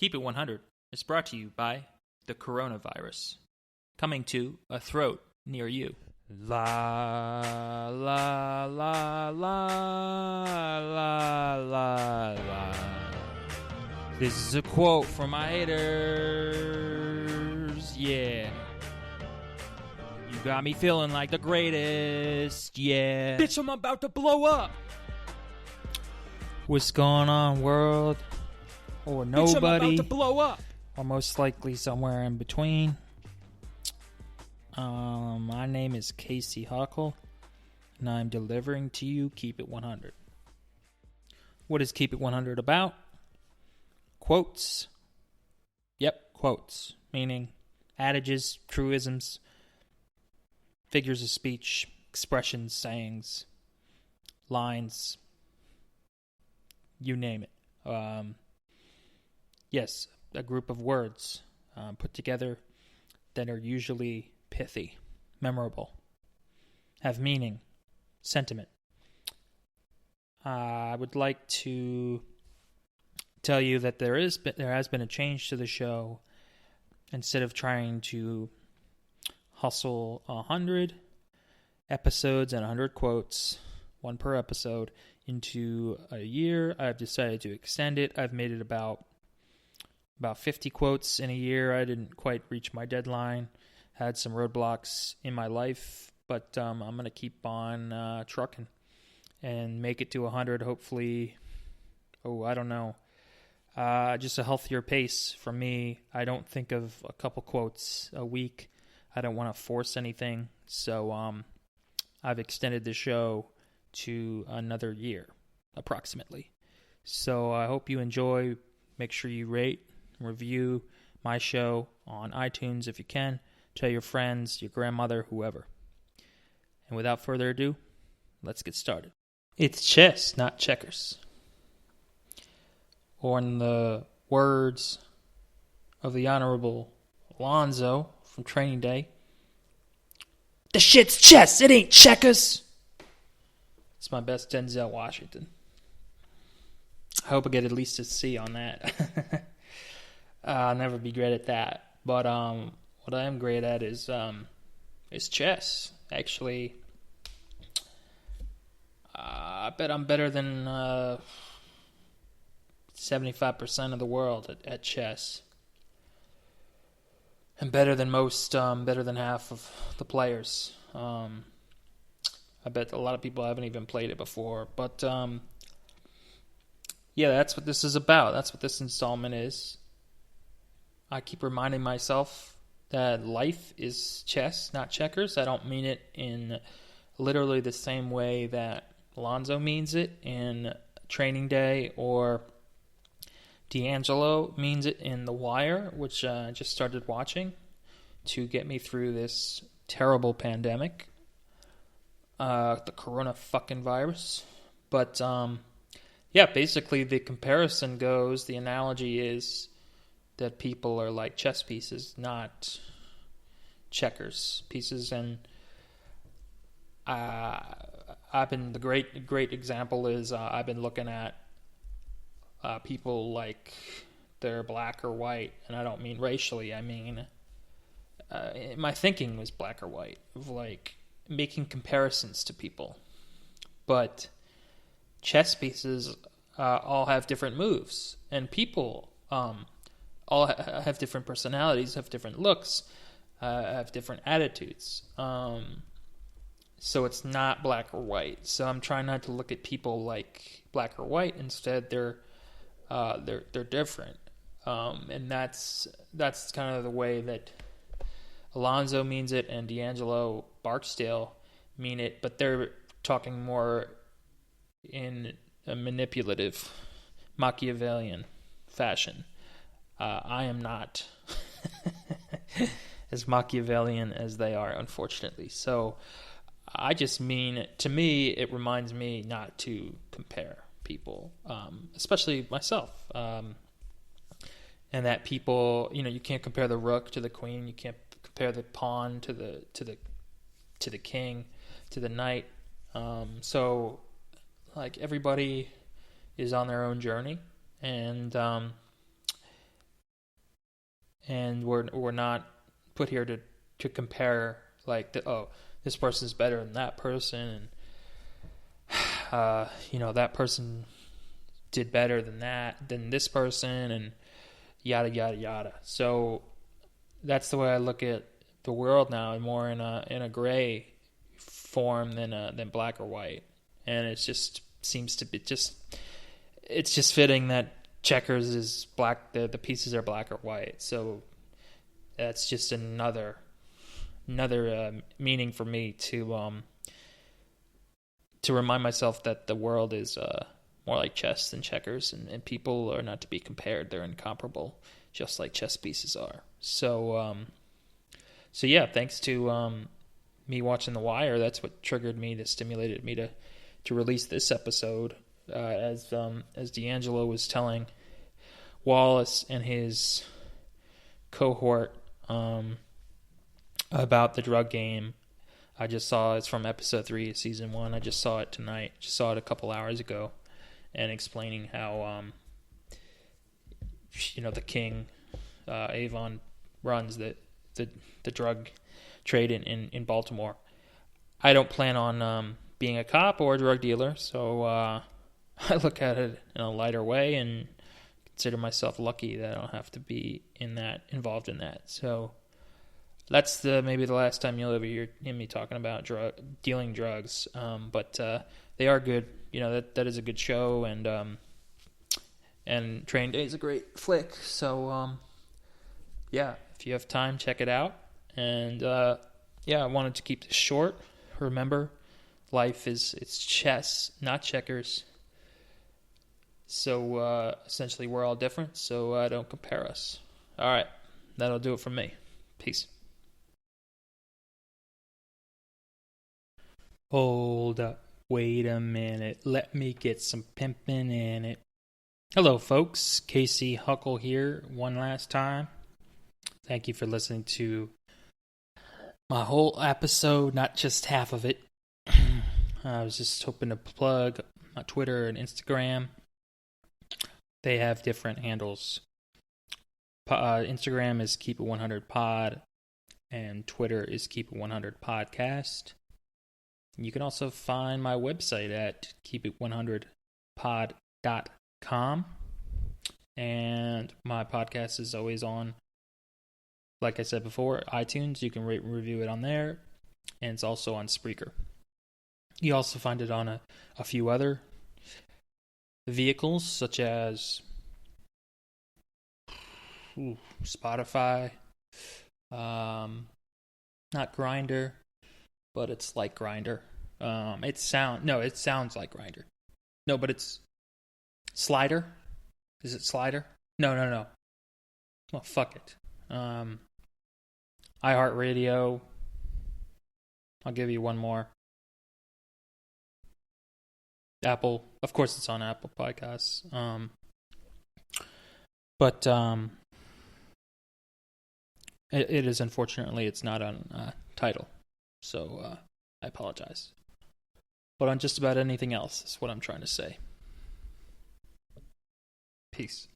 Keep It 100 is brought to you by the coronavirus, coming to a throat near you. La, la, la, la, la, la, la. This is a quote from my haters, yeah. You got me feeling like the greatest, yeah. Bitch, I'm about to blow up. What's going on, world? Or nobody. Bitch, I'm about to blow up. Or most likely somewhere in between. My name is Casey Huckle, and I'm delivering to you Keep It 100. What is Keep It 100 about? Quotes. Yep, quotes. Meaning adages, truisms, figures of speech, expressions, sayings, lines, you name it. Yes, a group of words put together that are usually pithy, memorable, have meaning, sentiment. I would like to tell you that there has been a change to the show. Instead of trying to hustle 100 episodes and 100 quotes, one per episode, into a year, I've decided to extend it. I've made it about 50 quotes in a year. I didn't quite reach my deadline. Had some roadblocks in my life, but I'm going to keep on trucking and make it to 100, hopefully. I don't know. Just a healthier pace for me. I don't think of a couple quotes a week. I don't want to force anything, so I've extended the show to another year, approximately. So I hope you enjoy. Make sure you rate, review my show on iTunes if you can. Tell your friends, your grandmother, whoever. And without further ado, let's get started. It's chess, not checkers. Or in the words of the Honorable Alonzo from Training Day, the shit's chess, it ain't checkers. It's my best Denzel Washington. I hope I get at least a C on that. I'll never be great at that. But what I am great at is chess. Actually, I bet I'm better than 75% of the world at chess. And better than most, better than half of the players. I bet a lot of people haven't even played it before. But, yeah, that's what this is about. That's what this installment is. I keep reminding myself that life is chess, not checkers. I don't mean it in literally the same way that Alonzo means it in Training Day, or D'Angelo means it in The Wire, which I just started watching to get me through this terrible pandemic, the corona fucking virus. But yeah, basically the comparison goes, the analogy is that people are like chess pieces, not checkers pieces. And I've been, the great example is I've been looking at people like they're black or white, and I don't mean racially. I mean my thinking was black or white, of like making comparisons to people. But chess pieces all have different moves, and people all have different personalities, have different looks, have different attitudes. So it's not black or white. So I'm trying not to look at people like black or white. Instead, they're different, and that's kind of the way that Alonzo means it and D'Angelo Barksdale mean it. But they're talking more in a manipulative, Machiavellian fashion. I am not as Machiavellian as they are, unfortunately. So I just mean, to me, it reminds me not to compare people, especially myself. And that people, you can't compare the rook to the queen. You can't compare the pawn to the king, to the knight. So, like, everybody is on their own journey, and and we're not put here to compare like this person's better than that person, and that person did better than this person, and yada yada yada. So that's the way I look at the world now, more in a gray form than black or white. And it just seems to be it's just fitting that checkers is black, the pieces are black or white. So that's just another meaning for me to remind myself that the world is more like chess than checkers, and people are not to be compared. They're incomparable, just like chess pieces are. So yeah, thanks to me watching The Wire, that's what stimulated me to release this episode. As D'Angelo was telling Wallace and his cohort about the drug game. I just saw it's from episode 3 of season 1. I just saw it tonight. Just saw it a couple hours ago, and explaining how the king Avon runs the drug trade in Baltimore. I don't plan on being a cop or a drug dealer, so I look at it in a lighter way and consider myself lucky that I don't have to be involved in that. So that's maybe the last time you'll ever hear me talking about dealing drugs. But they are good. That is a good show, and Training Day is a great flick. So yeah, if you have time, check it out. And I wanted to keep this short. Remember, life it's chess, not checkers. So essentially, we're all different. So don't compare us. All right, that'll do it from me. Peace. Hold up. Wait a minute. Let me get some pimping in it. Hello, folks. Casey Huckle here one last time. Thank you for listening to my whole episode, not just half of it. I was just hoping to plug my Twitter and Instagram. They have different handles. Instagram is Keep It 100 Pod, and Twitter is Keep It 100 Podcast. You can also find my website at keepit100pod.com. And my podcast is always on, like I said before, iTunes. You can rate and review it on there. And it's also on Spreaker. You also find it on a few other vehicles, such as Spotify. Not Grindr, but it's like Grindr. It sounds like Grindr. No, but it's Slider. Is it Slider? No. Well, fuck it. iHeartRadio. I'll give you one more. Apple. Of course, it's on Apple Podcasts. But it is, unfortunately, it's not on Tidal. So I apologize. But on just about anything else is what I'm trying to say. Peace.